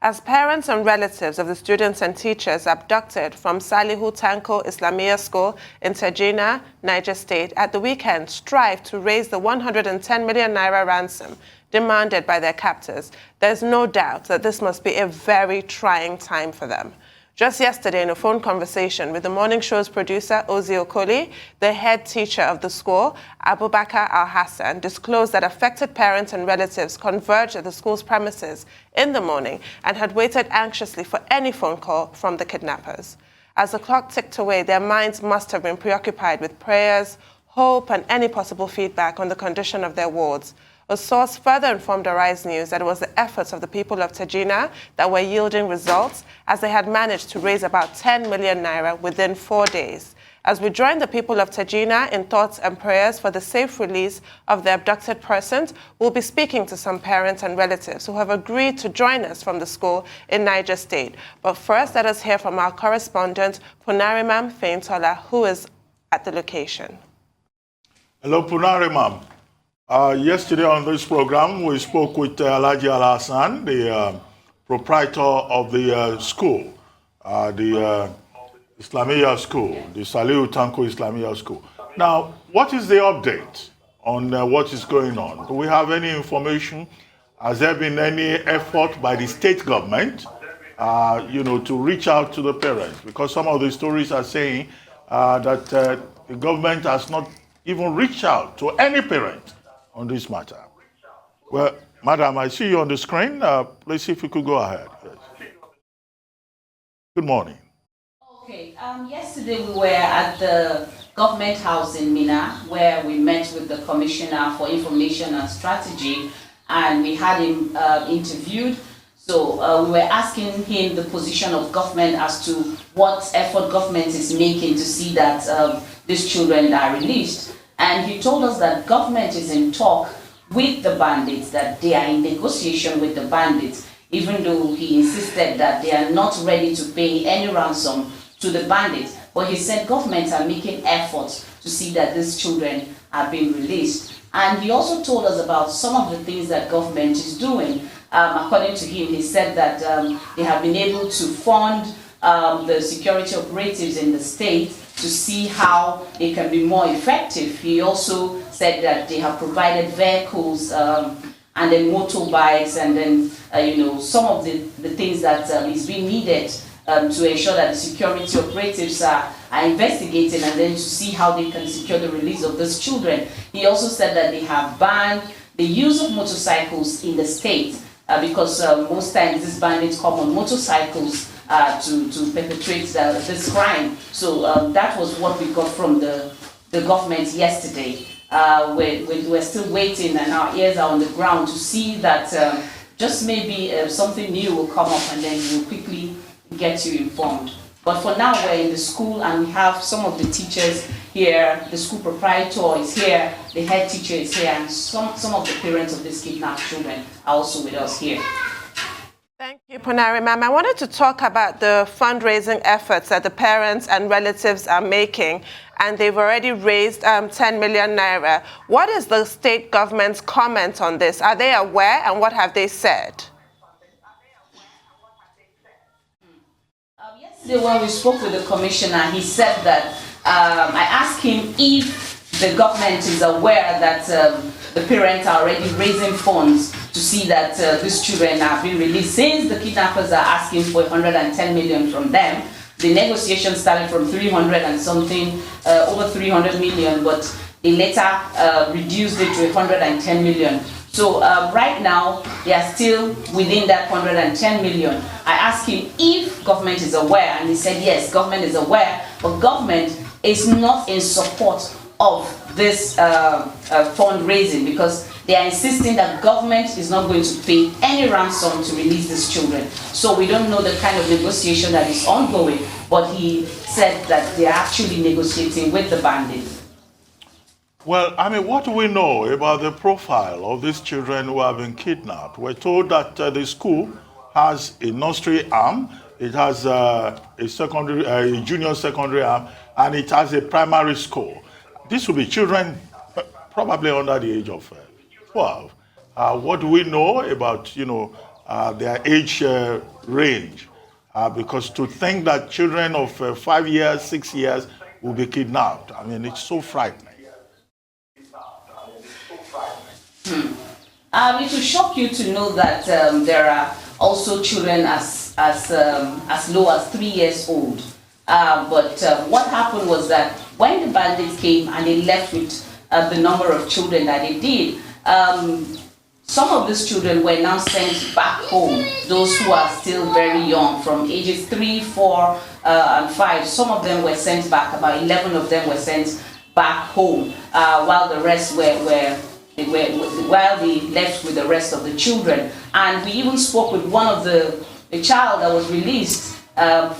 As parents and relatives of the students and teachers abducted from Salihu Tanko Islamic School in Tegina, Niger State, at the weekend strive to raise the 110 million naira ransom demanded by their captors, there's no doubt that this must be a very trying time for them. Just yesterday, in a phone conversation with the morning show's producer, Ozi Okoli, the head teacher of the school, Abubakar Al-Hassan, disclosed that affected parents and relatives converged at the school's premises in the morning and had waited anxiously for any phone call from the kidnappers. As the clock ticked away, their minds must have been preoccupied with prayers, hope, and any possible feedback on the condition of their wards. A source further informed Arise News that it was the efforts of the people of Tegina that were yielding results, as they had managed to raise about 10 million naira within 4 days. As we join the people of Tegina in thoughts and prayers for the safe release of the abducted persons, we'll be speaking to some parents and relatives who have agreed to join us from the school in Niger State. But first, let us hear from our correspondent, Punarimam Feintola, who is at the location. Hello, Punarimam. Yesterday on this program, we spoke with Alhaji Al-Hassan, the proprietor of the school, the Islamiyya School, the Salihu Tanko Islamic School. Now, what is the update on what is going on? Do we have any information? Has there been any effort by the state government, to reach out to the parents? Because some of the stories are saying that the government has not even reached out to any parent on this matter. Well, madam, I see you on the screen. Please see if you could go ahead. Yes. Good morning. Okay, yesterday we were at the government house in Mina, where we met with the Commissioner for Information and Strategy, and we had him interviewed. So we were asking him the position of government as to what effort government is making to see that these children are released. And he told us that government is in talk with the bandits, that they are in negotiation with the bandits, even though he insisted that they are not ready to pay any ransom to the bandits. But he said governments are making efforts to see that these children are being released. And he also told us about some of the things that government is doing. According to him, he said that they have been able to fund the security operatives in the state to see how they can be more effective. He also said that they have provided vehicles and then motorbikes and then some of the things that is being needed to ensure that the security operatives are investigating and then to see how they can secure the release of those children. He also said that they have banned the use of motorcycles in the state because most times these bandits come on motorcycles to perpetrate this crime. So that was what we got from the government yesterday. We're still waiting and our ears are on the ground to see that just maybe something new will come up and then we'll quickly get you informed. But for now, we're in the school and we have some of the teachers here, the school proprietor is here, the head teacher is here, and some of the parents of these kidnapped children are also with us here. Thank you, Punari Ma'am. I wanted to talk about the fundraising efforts that the parents and relatives are making, and they've already raised 10 million naira. What is the state government's comment on this? Are they aware, and what have they said? Yesterday when we spoke with the commissioner, he said that, I asked him if the government is aware that the parents are already raising funds to see that these children are being released. Since the kidnappers are asking for 110 million from them, the negotiation started from 300 and something, over 300 million, but they later reduced it to 110 million. So right now, they are still within that 110 million. I asked him if government is aware, and he said yes, government is aware, but government is not in support of this fundraising because they are insisting that government is not going to pay any ransom to release these children. So we don't know the kind of negotiation that is ongoing, but he said that they are actually negotiating with the bandits. Well, I mean, what do we know about the profile of these children who have been kidnapped? We're told that the school has a nursery arm, it has a junior secondary arm, and it has a primary school. These will be children probably under the age of 12. What do we know about, their age range. Because to think that children of 5 years, 6 years will be kidnapped, I mean, it's so frightening. It will shock you to know that there are also children as low as 3 years old. But what happened was that when the bandits came and they left with the number of children that they did, some of these children were now sent back home, those who are still very young, from ages 3, 4, and 5. Some of them were sent back, about 11 of them were sent back home, while the rest while they left with the rest of the children. And we even spoke with one of the child that was released by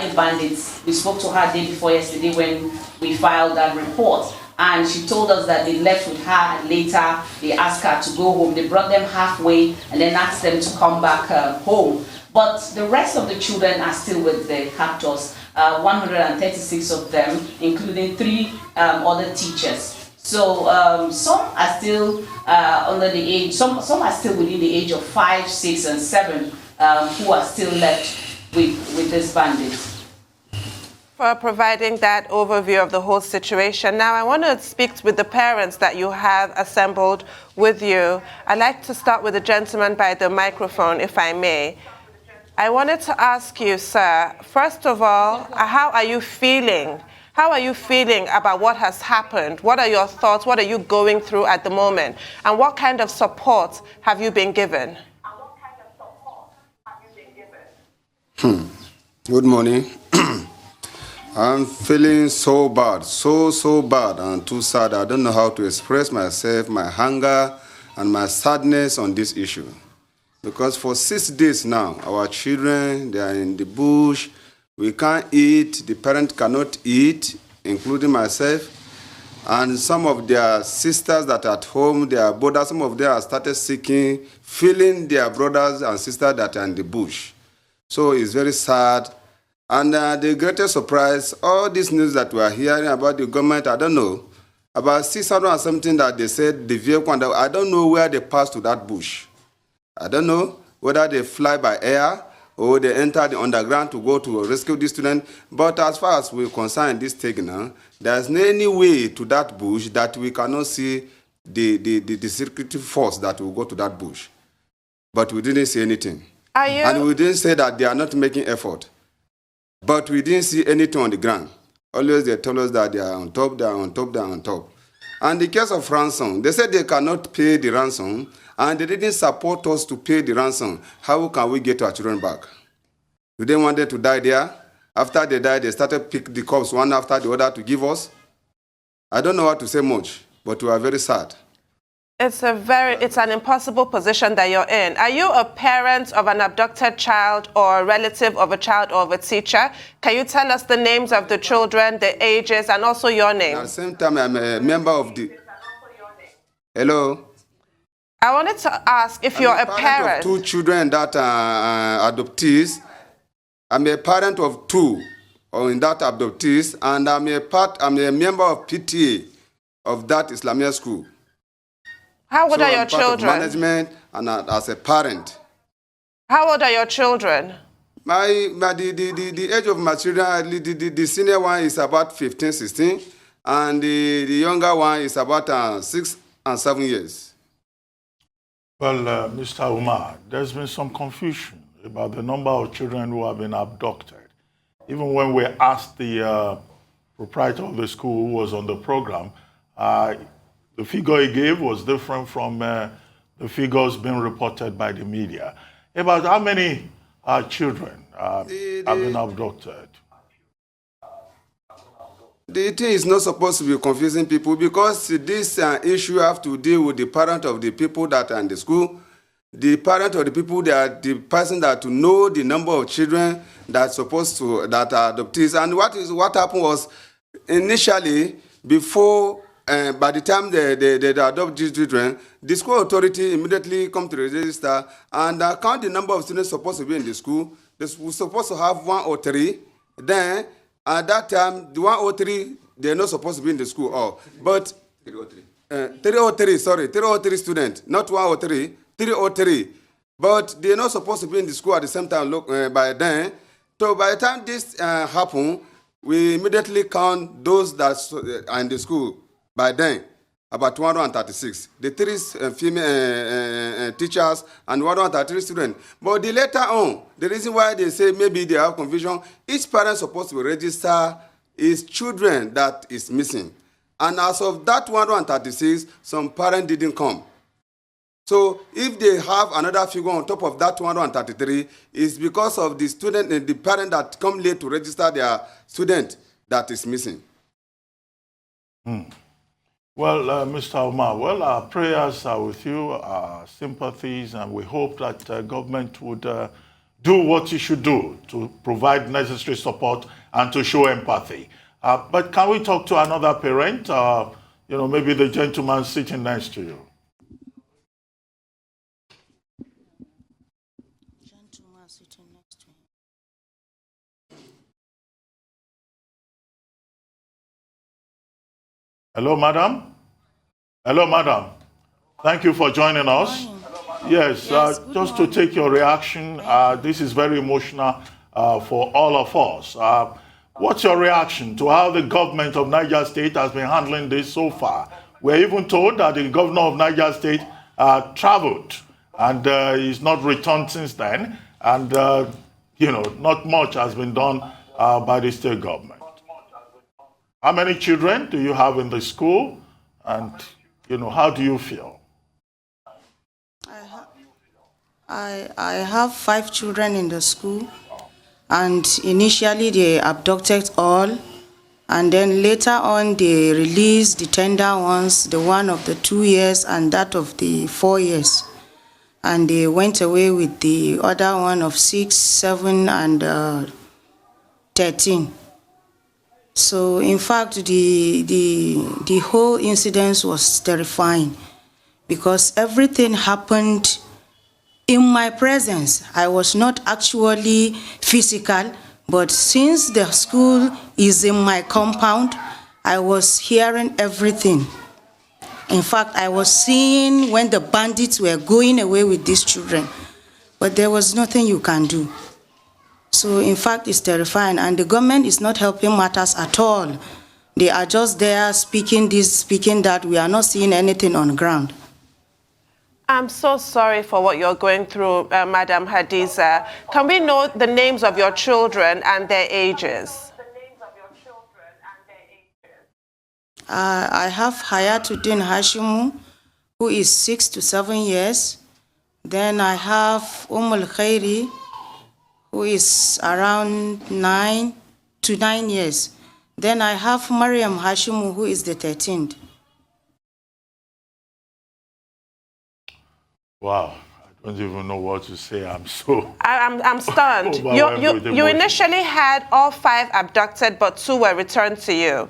the bandits. We spoke to her day before yesterday when we filed that report. And she told us that they left with her, and later they asked her to go home. They brought them halfway and then asked them to come back home. But the rest of the children are still with the captors, 136 of them, including 3 other teachers. So some are still under the age, some are still within the age of 5, 6, and 7 who are still left with these bandits. For providing that overview of the whole situation. Now, I want to speak with the parents that you have assembled with you. I'd like to start with the gentleman by the microphone, if I may. I wanted to ask you, sir, first of all, how are you feeling? How are you feeling about what has happened? What are your thoughts? What are you going through at the moment? And what kind of support have you been given? Good morning. I'm feeling so bad, so bad and too sad. I don't know how to express myself, my anger and my sadness on this issue. Because for 6 days now, our children, they are in the bush. We can't eat, the parent cannot eat, including myself. And some of their sisters that are at home, their brothers, some of them have started seeking, feeling their brothers and sisters that are in the bush. So it's very sad. And the greatest surprise, all this news that we are hearing about the government, I don't know, about 600 and something that they said, the vehicle, I don't know where they passed to that bush. I don't know whether they fly by air or they enter the underground to go to rescue the student. But as far as we're concerned, this Tegina, there's no any way to that bush that we cannot see the security force that will go to that bush. But we didn't see anything. And we didn't say that they are not making effort. But we didn't see anything on the ground. Always they tell us that they are on top, they are on top, they are on top. And the case of ransom, they said they cannot pay the ransom, and they didn't support us to pay the ransom. How can we get our children back? Do they want them to die there? After they died, they started to pick the corpse one after the other to give us. I don't know what to say much, but we are very sad. It's an impossible position that you're in. Are you a parent of an abducted child or a relative of a child or of a teacher? Can you tell us the names of the children, the ages, and also your name? At the same time, I'm a member of the... Hello? I wanted to ask if you're a parent of 2 children that are adoptees. I'm a parent of 2 in that adoptees, and I'm a member of PTA of that Islamiyya school. How old are your I'm children? Part of management and as a parent. How old are your children? The age of my children, the senior one is about 15, 16, and the younger one is about 6 and 7 years. Well, Mr. Umar, there's been some confusion about the number of children who have been abducted. Even when we asked the proprietor of the school who was on the program, the figure he gave was different from the figures being reported by the media. About how many children have been abducted? The thing is not supposed to be confusing people because this issue have to deal with the parent of the people that are in the school. The parent of the people, they are the person that to know the number of children that are adoptees. And what happened was initially before. By the time they adopt these children, the school authority immediately come to the register and count the number of students supposed to be in the school. We're supposed to have 103. Then, at that time, the 103, they're not supposed to be in the school. But 303 students, not 103, 303. but they're not supposed to be in the school at the same time. Look, by then, so by the time this happened, we immediately count those that are in the school. By then, about 236. The three female teachers and 133 students. But later on, the reason why they say maybe they have confusion, each parent is supposed to register his children that is missing. And as of that 136, some parents didn't come. So if they have another figure on top of that 233, it's because of the student and the parent that come late to register their student that is missing. Well, Mr. Omar, well, our prayers are with you, our sympathies, and we hope that government would do what it should do to provide necessary support and to show empathy. But can we talk to another parent? Maybe the gentleman sitting next to you. Gentleman sitting next to him. Hello, madam. Hello, madam. Thank you for joining us. Yes, just to take your reaction, this is very emotional for all of us. What's your reaction to how the government of Niger State has been handling this so far? We're even told that the governor of Niger State traveled and he's not returned since then. And, not much has been done by the state government. How many children do you have in the school? And, how do you feel? I have 5 children in the school. And initially they abducted all, and then later on they released the tender ones, the one of the 2 years and that of the 4 years. And they went away with the other one of 6, 7, and 13. So in fact, the whole incident was terrifying because everything happened in my presence. I was not actually physical, but since the school is in my compound, I was hearing everything. In fact, I was seeing when the bandits were going away with these children, but there was nothing you can do. So in fact, it's terrifying, and the government is not helping matters at all. They are just there speaking this, speaking that. We are not seeing anything on the ground. I'm so sorry for what you're going through, Madam Hadiza. Can we know the names of your children and their ages? I have Hadiza Hashim, who is 6 to 7 years. Then I have Khairi, who is around 9 to 9 years. Then I have Mariam Hashim, who is the 13th. Wow, I don't even know what to say. I'm stunned. You initially had all 5 abducted, but 2 were returned to you.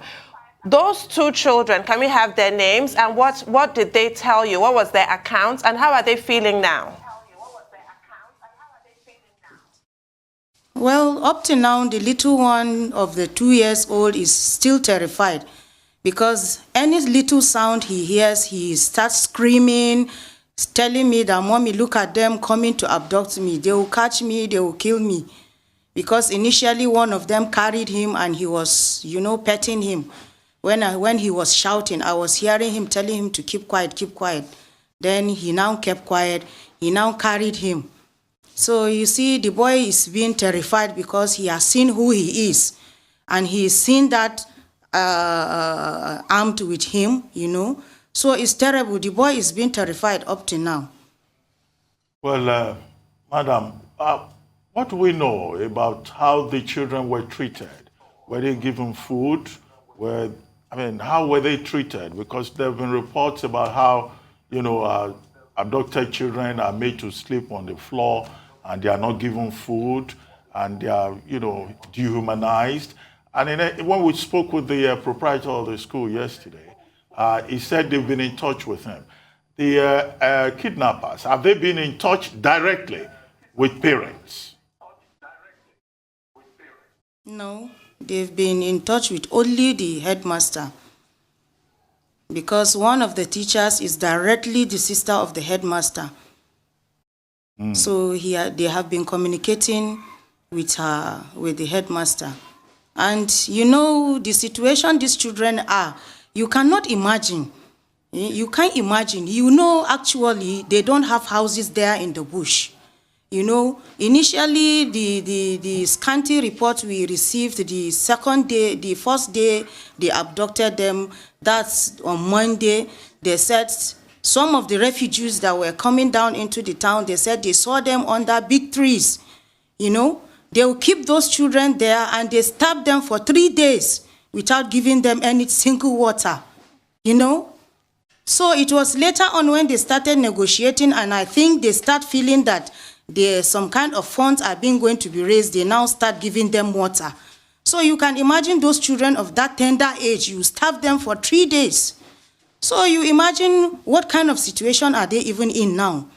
Those 2 children, can we have their names and what did they tell you? What was their account and how are they feeling now? Well, up to now, the little one of the 2 years old is still terrified because any little sound he hears, he starts screaming, telling me that, Mommy, look at them coming to abduct me. They will catch me, they will kill me. Because initially one of them carried him and he was, petting him. When he was shouting, I was hearing him telling him to keep quiet, keep quiet. Then he now kept quiet. He now carried him. So you see, the boy is being terrified because he has seen who he is. And he's seen that armed with him, So it's terrible. The boy is being terrified up to now. Well, Madam, what do we know about how the children were treated? Were they given food? How were they treated? Because there have been reports about how, abducted children are made to sleep on the floor and they are not given food and they are, dehumanized. And when we spoke with the proprietor of the school yesterday, he said they've been in touch with him. The kidnappers, have they been in touch directly with parents? No, they've been in touch with only the headmaster. Because one of the teachers is directly the sister of the headmaster. So they have been communicating with the headmaster. And you know, the situation these children are, you cannot imagine. You can't imagine. You know, actually, they don't have houses there in the bush. You know, initially, the scanty report we received the first day they abducted them, that's on Monday, they said some of the refugees that were coming down into the town, they said they saw them under big trees. You know, they will keep those children there and they starved them for 3 days without giving them any single water, you know. So it was later on when they started negotiating, and I think they start feeling that some kind of funds are going to be raised. They now start giving them water. So you can imagine those children of that tender age, you starve them for 3 days. So you imagine what kind of situation are they even in now?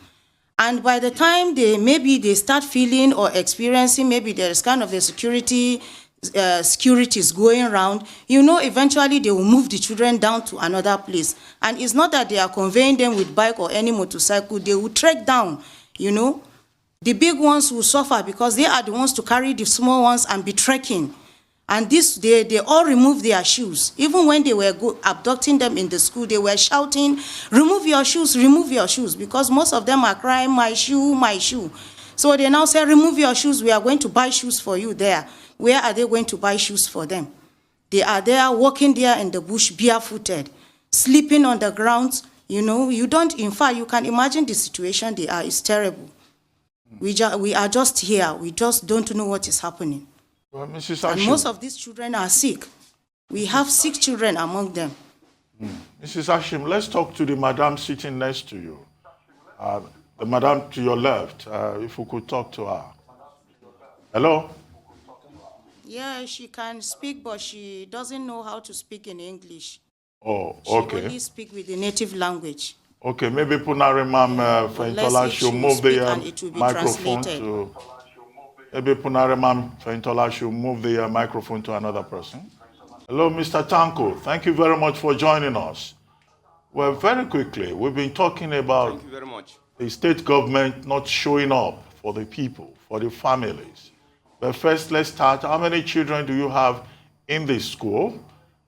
And by the time they start feeling or experiencing, maybe there is kind of a security is going around, you know, eventually they will move the children down to another place. And it's not that they are conveying them with bike or any motorcycle, they will trek down, you know. The big ones will suffer because they are the ones to carry the small ones and be trekking. And they all remove their shoes. Even when they were abducting them in the school, they were shouting, remove your shoes, because most of them are crying, my shoe, my shoe. So they now say, remove your shoes, we are going to buy shoes for you there. Where are they going to buy shoes for them? They are there, walking there in the bush, barefooted, sleeping on the ground. You know, in fact, you can imagine the situation they are. It's terrible. We are just here. We just don't know what is happening. Well, Mrs. Hashim, and most of these children are sick. We have sick children among them. Mrs. Hashim, let's talk to the madam sitting next to you. The madam to your left, if we could talk to her. Hello? Yeah, she can speak, but she doesn't know how to speak in English. Oh, okay. She only speak with the native language. Okay, maybe Punari Ma'am Faintola should move the microphone to... Maybe Punari Ma'am Faintola should move the microphone to another person. Hello, Mr. Tanko. Thank you very much for joining us. Well, very quickly, we've been talking about Thank you very much. The state government not showing up for the people, for the families. But first, let's start. How many children do you have in this school?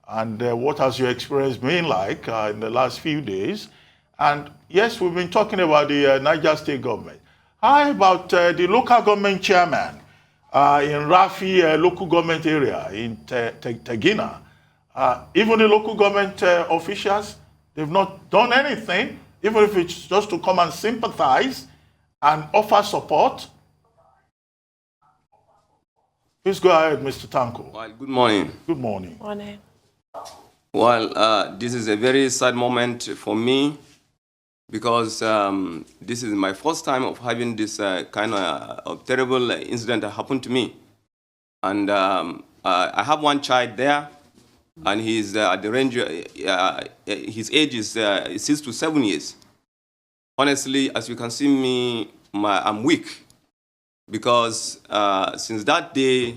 And what has your experience been like in the last few days? And yes, we've been talking about the Niger state government. How about the local government chairman in Rafi local government area in Tegina? Even the local government officials, they've not done anything, even if it's just to come and sympathize and offer support. Please go ahead, Mr. Tanko. Well, good morning. Good morning. Morning. Well, this is a very sad moment for me because this is my first time of having this kind of terrible incident that happened to me. And I have one child there, and he's at the range, his age is 6 to 7 years. Honestly, as you can see me, I'm weak because since that day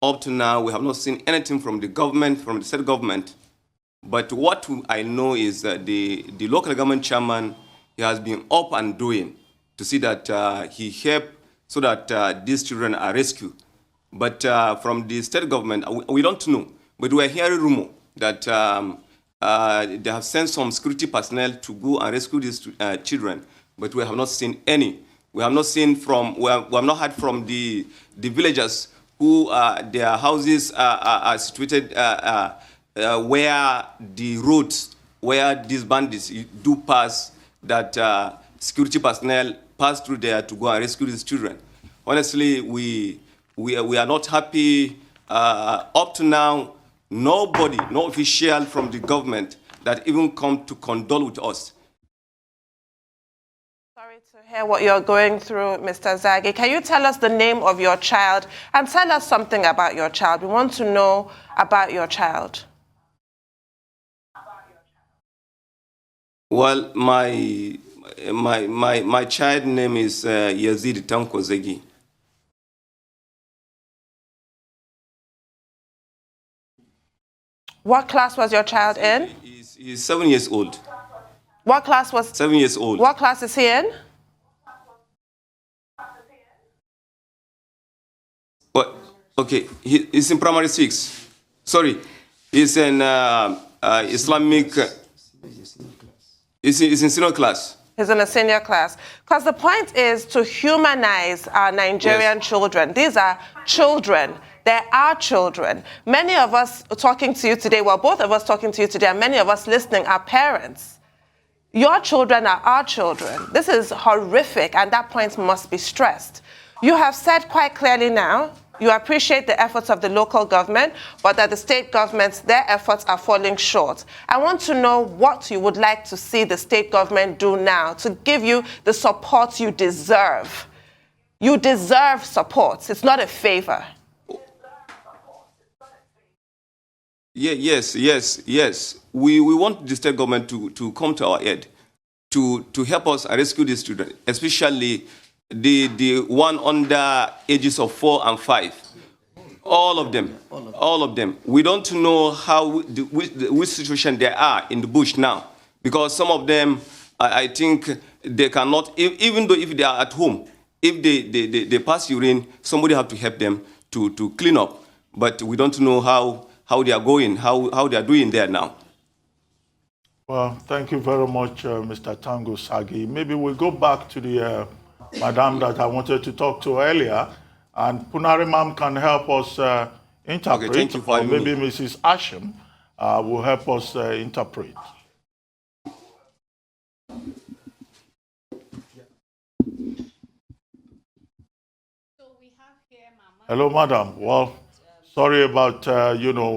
up to now, we have not seen anything from the government, from the state government. But what I know is that the local government chairman, he has been up and doing to see that he helped so that these children are rescued. But from the state government, we don't know. But we are hearing rumor that they have sent some security personnel to go and rescue these children. But we have not seen any. We have not seen from. We have not heard from the villagers who their houses are situated where the roads where these bandits do pass, that security personnel pass through there to go and rescue these children. Honestly, we are not happy. Up to now, nobody, no official from the government that even come to condole with us. Sorry to hear what you're going through, Mr. Zagi. Can you tell us the name of your child and tell us something about your child? We want to know about your child. Well, my child name is Hadiza Tanko Islamic. What class was your child in? He's 7 years old. What class was? 7 years old. What class is he in? Okay, he's in primary 6. Sorry, he's in Islamic. He's in senior class. He's in a senior class. Because the point is to humanize our Nigerian children. These are children. They are children. Many of us talking to you today, well, both of us talking to you today, and many of us listening are parents. Your children are our children. This is horrific, and that point must be stressed. You have said quite clearly now, you appreciate the efforts of the local government, but that the state governments, their efforts are falling short. I want to know what you would like to see the state government do now to give you the support you deserve. You deserve support. It's not a favor. Yes. We want the state government to come to our aid, to help us rescue these children, especially the one under ages of 4 and 5. All of them. We don't know which situation they are in the bush now, because some of them, I think they cannot, even though if they are at home, if they pass urine, somebody have to help them to clean up. But we don't know how they are going, how they are doing there now. Well, thank you very much, Mr. Tango Sagi. Maybe we'll go back to the madam that I wanted to talk to earlier, and Punari ma'am can help us interpret, okay, thank you for or maybe me. Mrs. Hashim will help us interpret. Hello, madam. Well, sorry about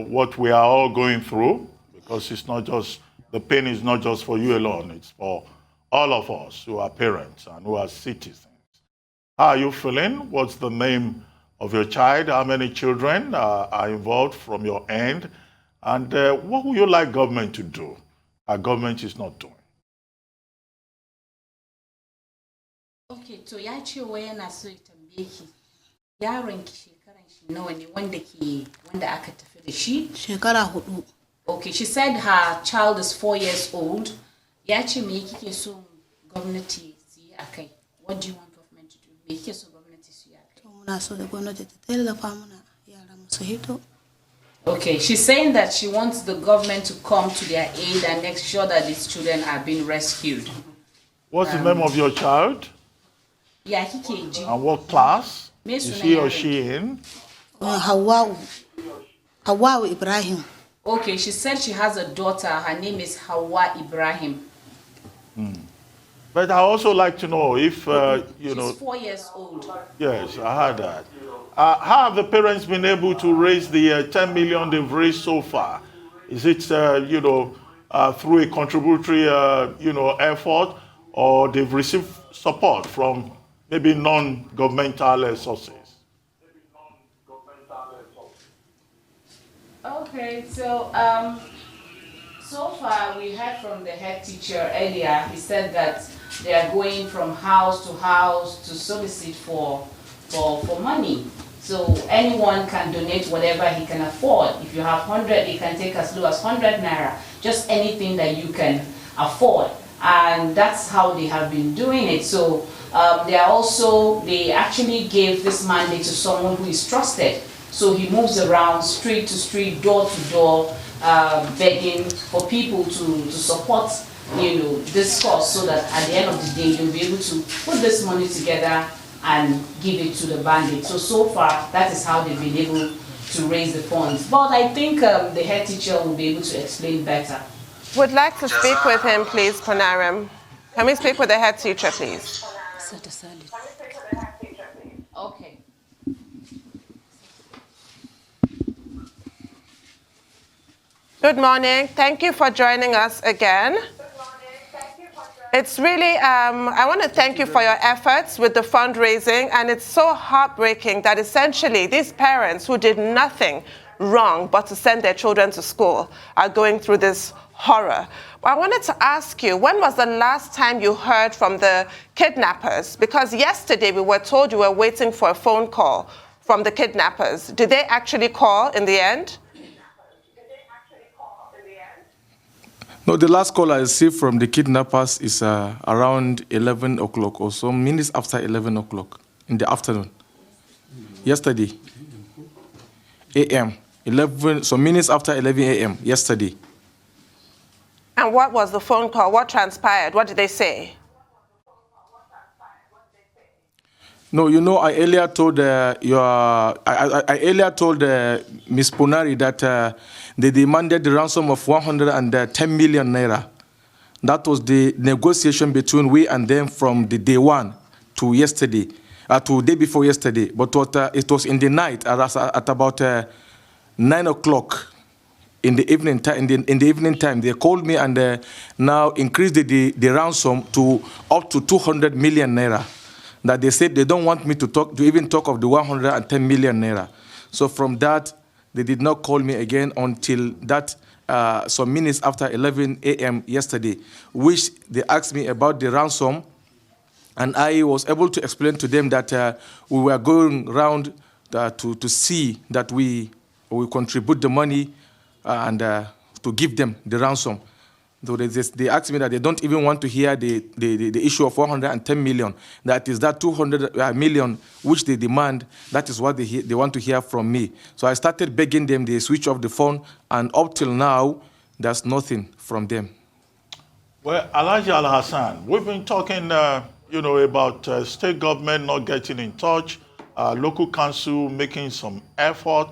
what we are all going through, because it's not just, the pain is not just for you alone, it's for all of us who are parents and who are citizens. How are you feeling? What's the name of your child? How many children are involved from your end? And what would you like government to do? Our government is not doing. Okay, to ya ce wai yana so ya tambaye ki yaron ki shekaran shi nawa ne wanda aka tafi da shi? Shekara 4. Okay, she said her child is 4 years old. Ya ce me kike so gwamnati su yi akai? What do you want government to do? Me kike so gwamnati su yi akai? To muna so da gwamnati ta tallafa mana yara mu su hito. Okay, she's saying that she wants the government to come to their aid and make sure that these children are being rescued. What's the name of your child? Yeah, kike ji. And what class is he or she in? Hawawu Ibrahim. Okay, she said she has a daughter. Her name is Hawa Ibrahim. But I also like to know if, She's 4 years old. Yes, I heard that. How have the parents been able to raise the 10 million they've raised so far? Is it, through a contributory, effort, or they've received support from maybe non-governmental sources? Okay, so so far we heard from the head teacher earlier. He said that they are going from house to house to solicit for money. So anyone can donate whatever he can afford. If you have 100, he can take as low as 100 naira. Just anything that you can afford, and that's how they have been doing it. So they actually gave this mandate to someone who is trusted. So he moves around street to street, door to door, begging for people to support, this cause, so that at the end of the day, you'll be able to put this money together and give it to the bandits. So far, that is how they've been able to raise the funds. But I think the head teacher will be able to explain better. Would like to speak with him, please, Panarim. Can we speak with the head teacher, please? Okay. Good morning. Thank you for joining us again. It's really, I want to thank you for your efforts with the fundraising, and it's so heartbreaking that essentially these parents who did nothing wrong but to send their children to school are going through this horror. I wanted to ask you, when was the last time you heard from the kidnappers? Because yesterday we were told you were waiting for a phone call from the kidnappers. Did they actually call in the end? No, the last call I received from the kidnappers is around 11 o'clock or so, minutes after 11 o'clock in the afternoon, yesterday. a.m., 11, some minutes after 11 a.m. yesterday. And what was the phone call? What transpired? What did they say? No, you know, I earlier told I earlier told Ms. Punari that they demanded the ransom of 110 million naira. That was the negotiation between we and them from the day one to yesterday, to day before yesterday. But it was in the night at about 9 o'clock in the evening time. In the evening time, they called me and now increased the ransom to up to 200 million naira. That they said they don't want me to even talk of the 110 million naira. So from that, they did not call me again until that some minutes after 11 a.m. yesterday, which they asked me about the ransom, and I was able to explain to them that we were going around to see that we contribute the money and to give them the ransom. So they asked me that they don't even want to hear the issue of 110 million. That is that 200 million which they demand. That is what they want to hear from me. So I started begging them. They switch off the phone, and up till now, there's nothing from them. Well, Alhaji Al-Hassan, we've been talking, about state government not getting in touch, local council making some effort.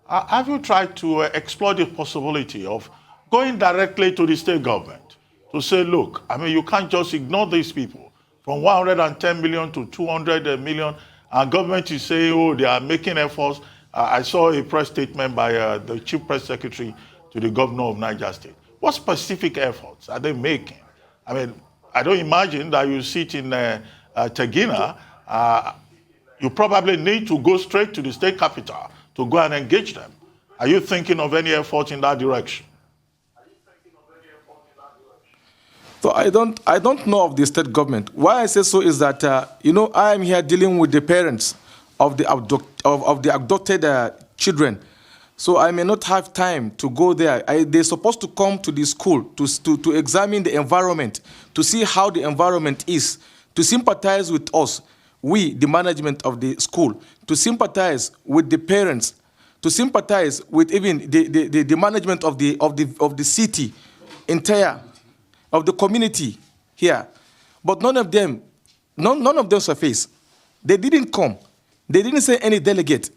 Have you tried to explore the possibility of going directly to the state government to say, look, I mean, you can't just ignore these people from 110 million to 200 million, and government is saying, oh, they are making efforts. I saw a press statement by the chief press secretary to the governor of Niger State. What specific efforts are they making? I mean, I don't imagine that you sit in Tegina. You probably need to go straight to the state capital to go and engage them. Are you thinking of any effort in that direction? So I don't know of the state government. Why I say so is that I am here dealing with the parents of the abducted children, so I may not have time to go there. They're supposed to come to the school to examine the environment, to see how the environment is, to sympathize with us, we the management of the school, to sympathize with the parents, to sympathize with even the management of the city entire, of the community here. But none of them surfaced. They didn't come. They didn't say any delegate.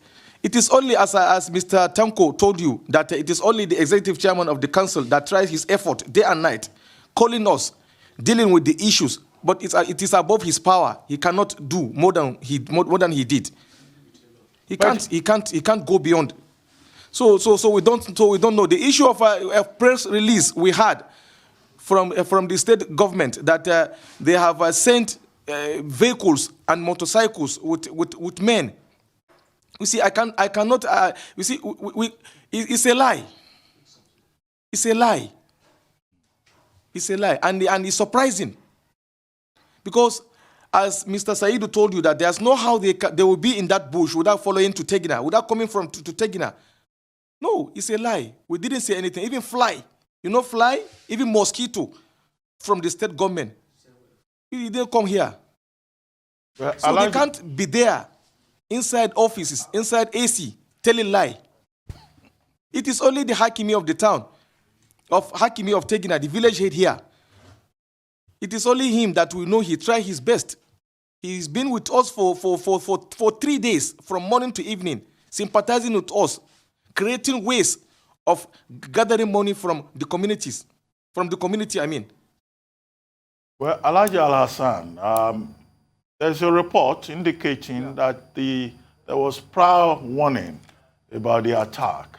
It is only, as Mr. Tanko told you, that it is only the executive chairman of the council that tries his effort day and night, calling us, dealing with the issues. But it is above his power. He cannot do more than he did. He can't go beyond. So we don't know. The issue of a press release we had from the state government that they have sent vehicles and motorcycles with men. You see, I cannot. You see, it's a lie. It's a lie. It's a lie, and it's surprising because, as Mr. Saidu told you, that there's no how they will be in that bush without following to Tegina, without coming from to Tegina. No, it's a lie. We didn't say anything. Even fly. Fly, even mosquito from the state government. He didn't come here. So they can't be there inside offices, inside AC, telling lie. It is only the Hakimi of the town, of Hakimi of Tegina, the village head here. It is only him that we know he tried his best. He's been with us for 3 days, from morning to evening, sympathizing with us, creating ways of gathering money from the communities, from the community, I mean. Well, Alhaji Al-Hassan, there's a report indicating that there was prior warning about the attack.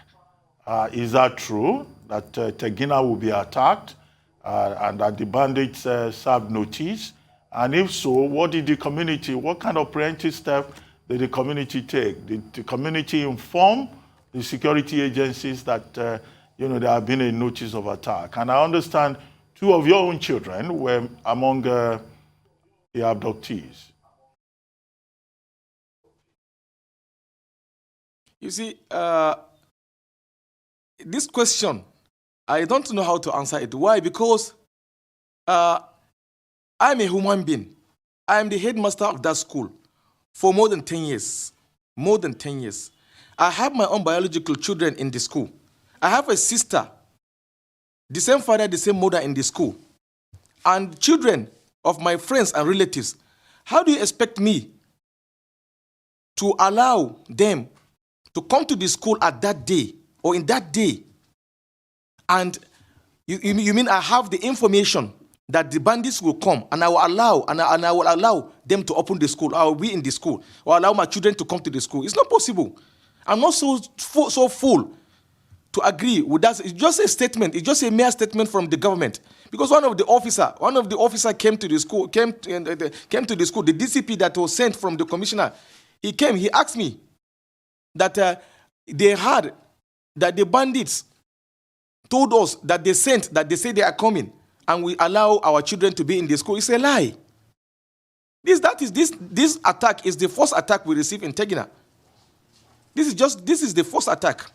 Is that true, that Tegina will be attacked and that the bandits served notice? And if so, what kind of preemptive step did the community take? Did the community inform the security agencies that there have been a notice of attack? And I understand 2 of your own children were among the abductees. You see, this question, I don't know how to answer it. Why? Because I'm a human being. I am the headmaster of that school for more than 10 years. More than 10 years. I have my own biological children in the school. I have a sister, the same father, the same mother in the school, and children of my friends and relatives. How do you expect me to allow them to come to the school at that day or in that day? And you mean I have the information that the bandits will come, and I will allow them to open the school. I will be in the school, or allow my children to come to the school. It's not possible. I'm not so full to agree with that. It's just a statement. It's just a mere statement from the government. Because one of the officer came to the school, came to the school. The DCP that was sent from the commissioner, he came. He asked me that they heard that the bandits told us that they say they are coming, and we allow our children to be in the school. It's a lie. This attack is the first attack we received in Tegina. This is the first attack.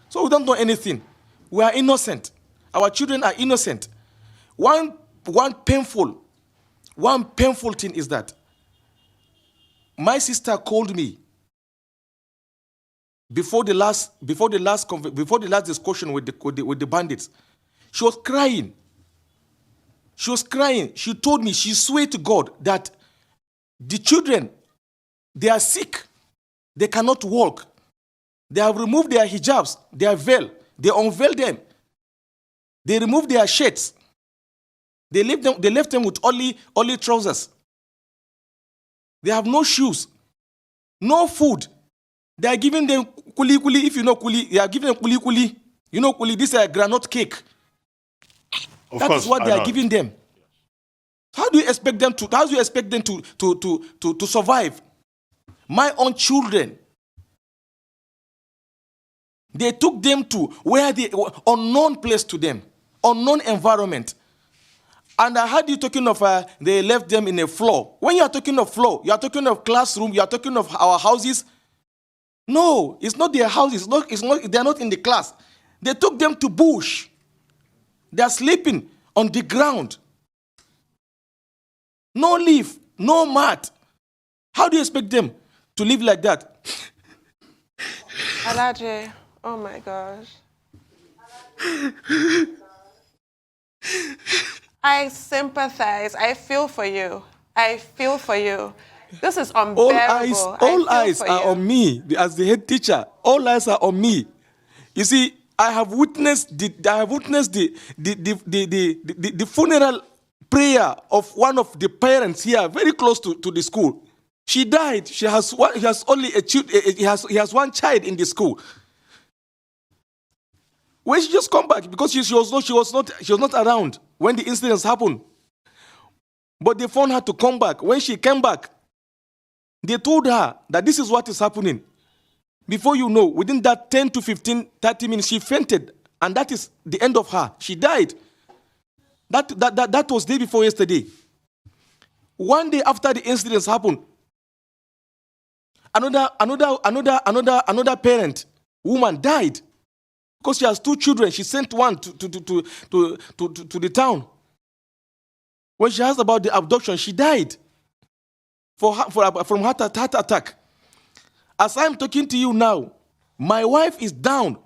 So we don't know anything. We are innocent. Our children are innocent. One painful thing is that my sister called me before the last discussion with the bandits. She was crying. She told me, she swore to God that the children, they are sick. They cannot walk. They have removed their hijabs, their veil. They unveil them. They removed their shirts. They left them with only trousers. They have no shoes, no food. They are giving them kuli. If you know kuli, they are giving them kuli. You know kuli, this is a granite cake. That is what they are giving them. How do you expect them to survive? My own children, they took them to where they unknown place to them, unknown environment. And I heard you talking of they left them in a floor. When you are talking of floor, you are talking of classroom, you are talking of our houses. No, it's not their houses. They are not in the class. They took them to bush. They are sleeping on the ground. No leaf, no mat. How do you expect them to live like that? Alaje, oh my gosh. I sympathize. I feel for you. This is unbearable. All eyes are on me as the head teacher. All eyes are on me. You see, I have witnessed the funeral prayer of one of the parents here, very close to the school. She died. He has one child in the school. When she just come back, because she was not around when the incidents happened. But they found her to come back. When she came back, they told her that this is what is happening. Before you know, within that 10 to 15, 30 minutes, she fainted. And that is the end of her. She died. That was day before yesterday. One day after the incidents happened, another parent, woman, died. Because she has two children. She sent one to the town. When she asked about the abduction, she died from heart attack. As I'm talking to you now, my wife is down.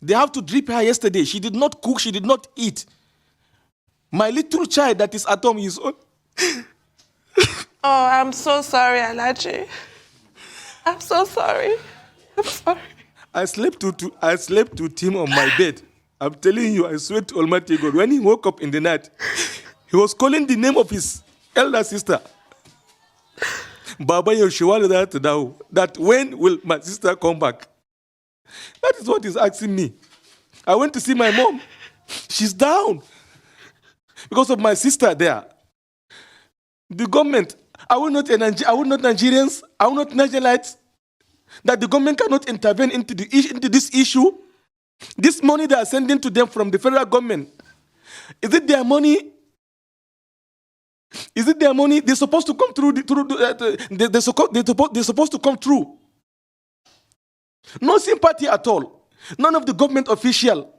They have to drip her yesterday. She did not cook. She did not eat. My little child that is at home is... Oh, I'm so sorry, Alaji. I'm so sorry. I'm sorry. I slept with him on my bed. I'm telling you, I swear to Almighty God, when he woke up in the night, he was calling the name of his elder sister. Baba Yoshiwala, that when will my sister come back? That is what he's asking me. I went to see my mom. She's down. Because of my sister there. The government, are we not Nigerians? Are we not Nigerians? That the government cannot intervene into this issue? This money they are sending to them from the federal government, is it their money? Is it their money? They're supposed to come through. They're supposed to come through. No sympathy at all. None of the government official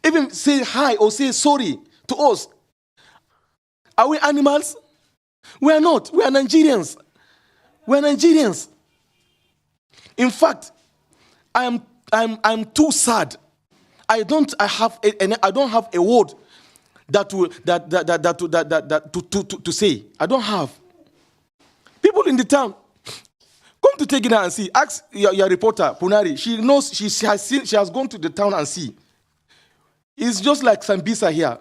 even say hi or say sorry to us. Are we animals? We are not. We are Nigerians. We are Nigerians. In fact, I'm too sad. I don't have a word to say. I don't have. People in the town, come to Tegina and see. Ask your reporter, Punari. She knows, she has gone to the town and see. It's just like Sambisa here.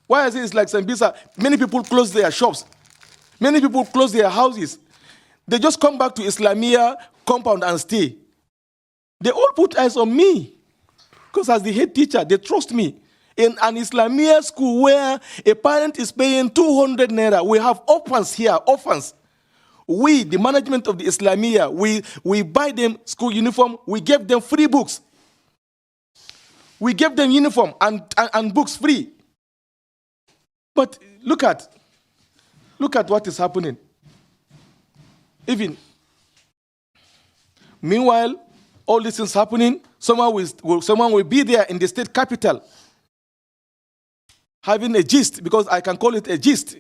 Why I say it's like Sambisa? Many people close their shops. Many people close their houses. They just come back to Islamiyya compound and stay. They all put eyes on me. Because as the head teacher, they trust me. In an Islamiyya school where a parent is paying 200 naira, we have orphans here, orphans. We, the management of the Islamiyya, we buy them school uniform, we give them free books. We give them uniform and books free. But look at what is happening. Even, meanwhile, all these things happening, someone will be there in the state capital having a gist, because I can call it a gist,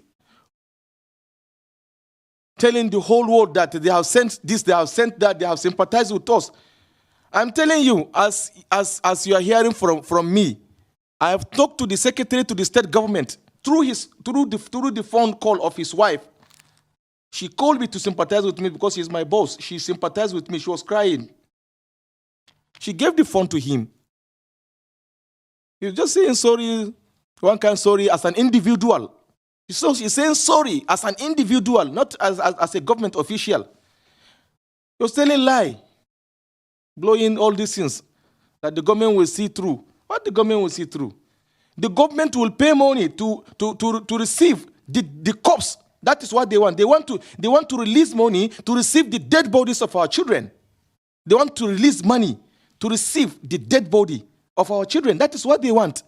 telling the whole world that they have sent this, they have sent that, they have sympathized with us. I'm telling you, as you are hearing from me, I have talked to the secretary to the state government through the phone call of his wife. She called me to sympathize with me because she's my boss. She sympathized with me. She was crying. She gave the phone to him. He was just saying sorry, one kind sorry as an individual. So she's saying sorry as an individual, not as a government official. He was telling lie, blowing all these things that the government will see through. What the government will see through? The government will pay money to receive the corpse. That is what they want. They want to release money to receive the dead bodies of our children. They want to release money to receive the dead body of our children. That is what they want.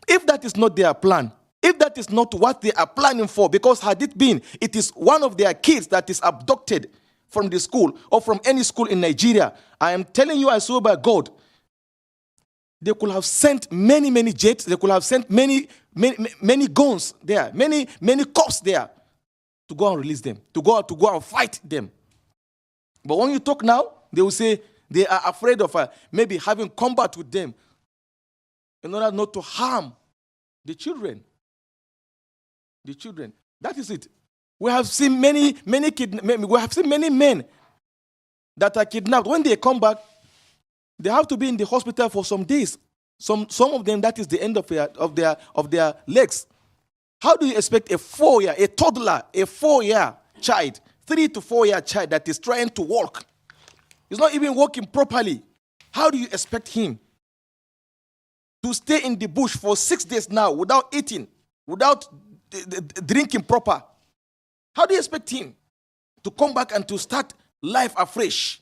If that is not their plan, if that is not what they are planning for, because had it been, it is one of their kids that is abducted from the school or from any school in Nigeria, I am telling you, I swear by God, they could have sent many jets, they could have sent many guns there, many cops there to go and release them, to go and fight them. But when you talk now, they will say they are afraid of maybe having combat with them in order not to harm the children. The children. That is it. We have seen many men that are kidnapped. When they come back, they have to be in the hospital for some days. Some of them, that is the end of their legs. How do you expect a toddler, a 4-year child, 3 to 4-year child that is trying to walk? He's not even walking properly. How do you expect him to stay in the bush for 6 days now without eating, without drinking proper? How do you expect him to come back and to start life afresh?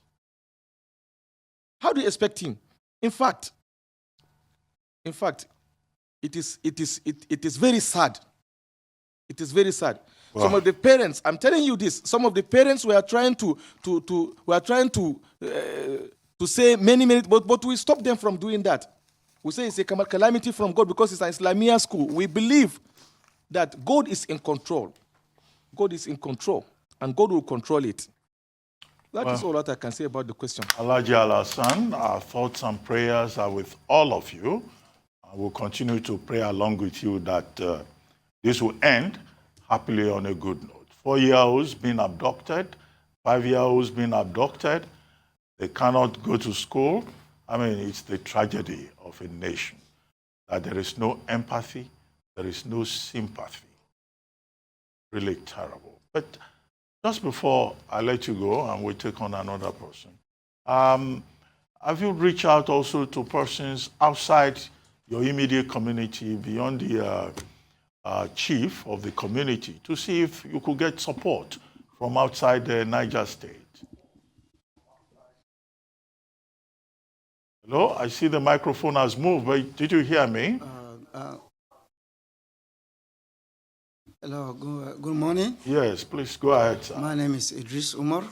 How do you expect him? In fact, it is very sad. It is very sad. Wow. Some of the parents, I'm telling you this, some of the parents were trying to say many, but we stop them from doing that. We say it's a calamity from God because it's an Islamiyya school. We believe that God is in control. God is in control, and God will control it. That is all that I can say about the question. Alhaji Al-Hassan, our thoughts and prayers are with all of you. I will continue to pray along with you that this will end happily on a good note. 4-year-olds being abducted, 5-year-olds being abducted, they cannot go to school. I mean, it's the tragedy of a nation that there is no empathy, there is no sympathy. Really terrible. But just before I let you go and we take on another person, have you reached out also to persons outside your immediate community, beyond the chief of the community, to see if you could get support from outside the Niger state? Hello, I see the microphone has moved, but did you hear me? Hello, good morning. Yes, please go ahead, sir. My name is Idris Umar,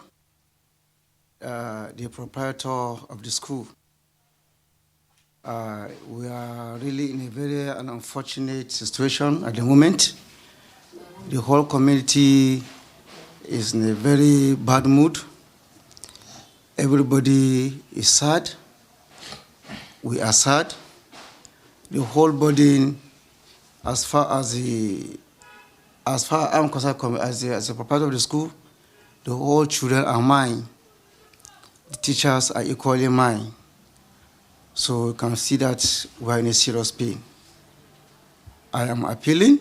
the proprietor of the school. We are really in a very unfortunate situation at the moment. The whole community is in a very bad mood. Everybody is sad we are sad. The whole burden, as far as I'm concerned, as a proprietor of the school, the whole children are mine. The teachers are equally mine. So you can see that we are in a serious pain. I am appealing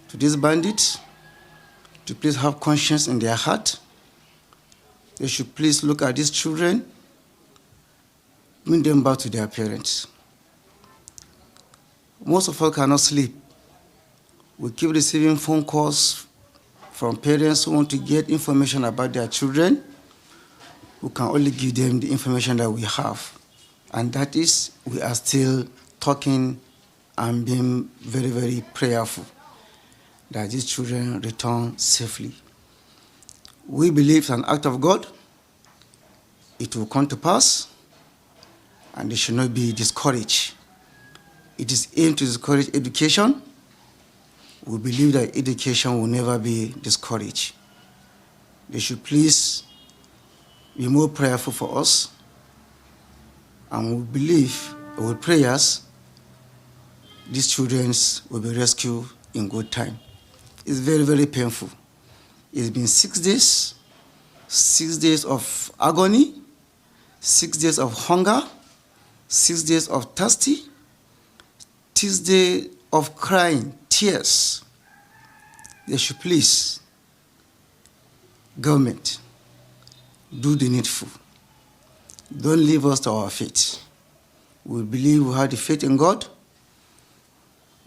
to these bandits to please have conscience in their heart. They should please look at these children, bring them back to their parents. Most of us cannot sleep. We keep receiving phone calls from parents who want to get information about their children. We can only give them the information that we have. And that is, we are still talking and being very, very prayerful that these children return safely. We believe it's an act of God. It will come to pass, and they should not be discouraged. It is aimed to discourage education. We believe that education will never be discouraged. They should please be more prayerful for us, and we believe with prayers, these children will be rescued in good time. It's very, very painful. It's been 6 days, 6 days of agony, 6 days of hunger, 6 days of thirsty, 6 days of crying, tears. They should please, government, do the needful. Don't leave us to our fate. We believe we have the faith in God.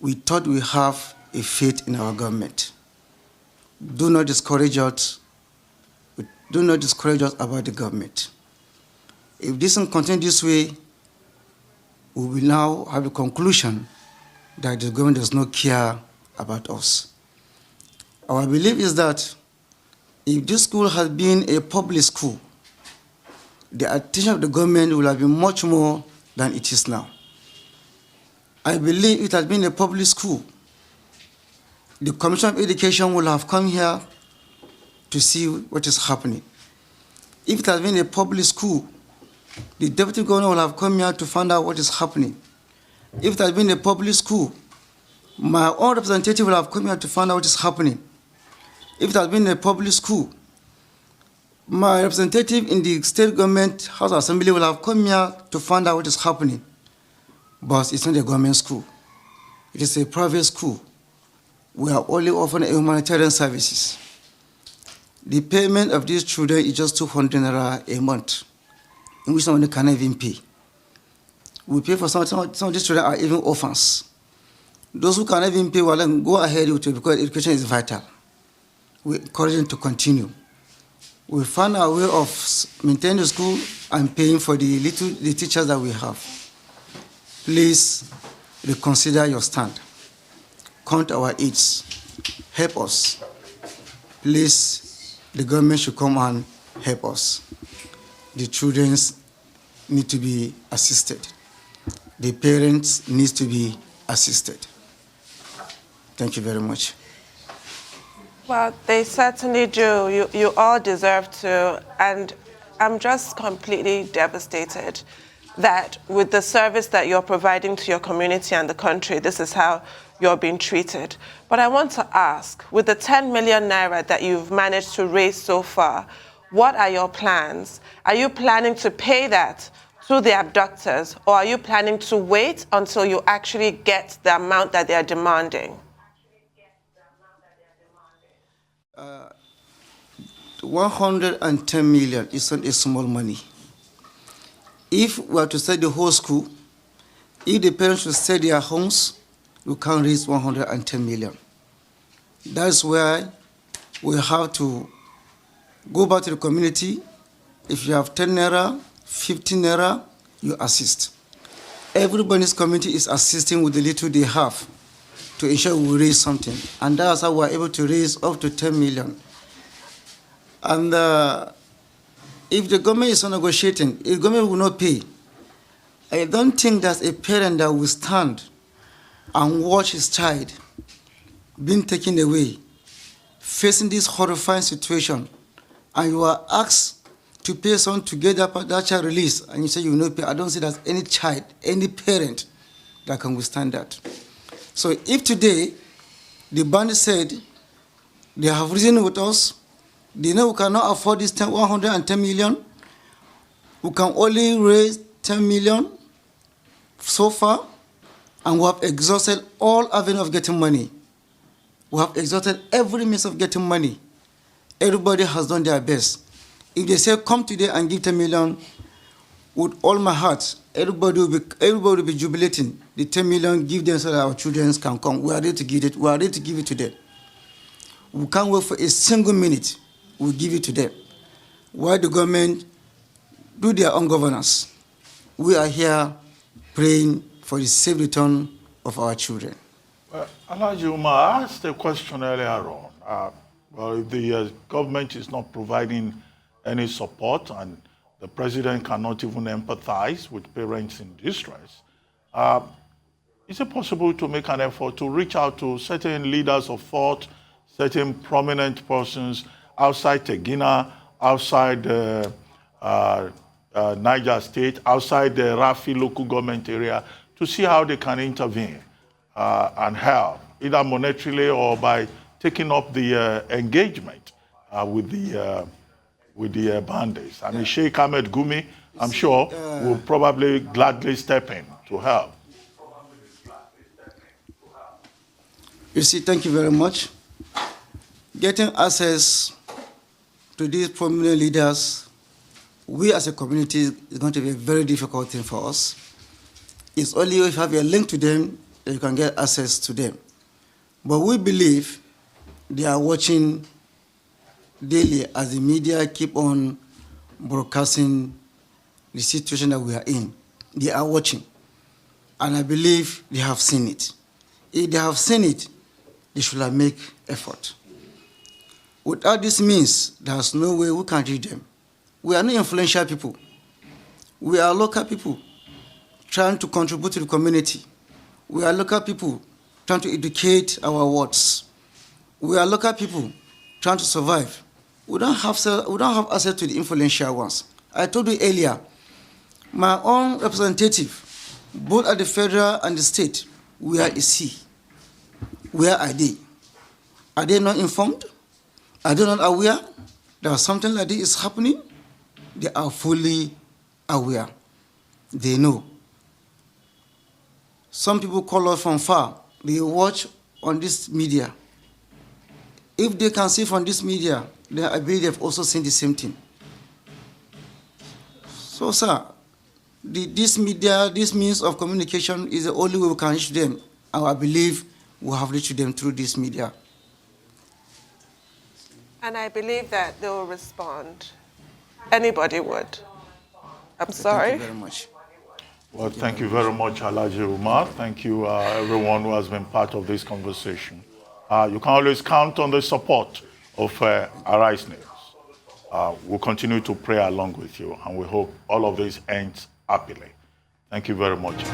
We thought we have a faith in our government. Do not discourage us. Do not discourage us about the government. If this will continue this way, we will now have a conclusion that the government does not care about us. Our belief is that if this school had been a public school, the attention of the government will have been much more than it is now. I believe it has been a public school. The Commission of Education will have come here to see what is happening. If it has been a public school, the Deputy Governor will have come here to find out what is happening. If it has been a public school, my own representative will have come here to find out what is happening. If it has been a public school, my representative in the state government House Assembly will have come here to find out what is happening. But it's not a government school. It is a private school. We are only offering humanitarian services. The payment of these children is just 200 naira a month, in which somebody cannot even pay. We pay for some of these children are even orphans. Those who cannot even pay, well, then go ahead with it because education is vital. We encourage them to continue. We find a way of maintaining the school and paying for the teachers that we have. Please reconsider your stand. Come to our aids. Help us. Please, the government should come and help us. The children need to be assisted. The parents need to be assisted. Thank you very much. Well, they certainly do. You all deserve to. And I'm just completely devastated that with the service that you're providing to your community and the country, this is how you're being treated. But I want to ask, with the 10 million naira that you've managed to raise so far, what are your plans? Are you planning to pay that to the abductors, or are you planning to wait until you actually get the amount that they are demanding? 110 million is not a small money. If we are to start the whole school, if the parents should stay their homes, we can't raise 110 million. That's why we have to go back to the community. If you have 10 naira, 15 naira, you assist. Everybody's community is assisting with the little they have to ensure we raise something. And that's how we're able to raise up to 10 million. And if the government is not negotiating, if the government will not pay, I don't think there's a parent that will stand and watch his child being taken away, facing this horrifying situation, and you are asked to pay someone to get that child released, and you say you will not pay. I don't see that any child, any parent that can withstand that. So if today the bandit said they have reasoned with us, they know we cannot afford this 110 million, we can only raise 10 million so far, and we have exhausted all avenues of getting money. We have exhausted every means of getting money. Everybody has done their best. If they say, come today and give 10 million, with all my heart, everybody will be jubilating. The 10 million, give them so that our children can come. We are ready to give it. We are ready to give it to them. We can't wait for a single minute. We'll give it to them. Why the government do their own governance? We are here praying for the safe return of our children. Alhaji Umar, I asked a question earlier on. Well, if the government is not providing any support and the president cannot even empathize with parents in distress, is it possible to make an effort to reach out to certain leaders of thought, certain prominent persons outside Tegina, outside Niger State, outside the Rafi local government area, to see how they can intervene and help, either monetarily or by taking up the engagement with the bandits? I mean, Sheikh Ahmed Gumi, I'm sure, will probably gladly step in to help. You see, thank you very much. Getting access to these prominent leaders, we as a community, is going to be a very difficult thing for us. It's only if you have a link to them that you can get access to them. But we believe they are watching daily as the media keep on broadcasting the situation that we are in. They are watching. And I believe they have seen it. If they have seen it, they should have made effort. Without this means, there's no way we can reach them. We are not influential people. We are local people trying to contribute to the community. We are local people trying to educate our wards. We are local people trying to survive. We don't have access to the influential ones. I told you earlier, my own representative, both at the federal and the state, where is he? Where are they? Are they not informed? Are they not aware that something like this is happening? They are fully aware. They know. Some people call us from far. They watch on this media. If they can see from this media, then I believe they've also seen the same thing. So, sir, this media, this means of communication is the only way we can reach them. And I believe we have reached them through this media. And I believe that they will respond. Anybody would. I'm sorry. Thank you very much. Well, thank you very much, Alhaji Umar. Thank you, everyone who has been part of this conversation. You can always count on the support of Arise News. We'll continue to pray along with you, and we hope all of this ends happily. Thank you very much.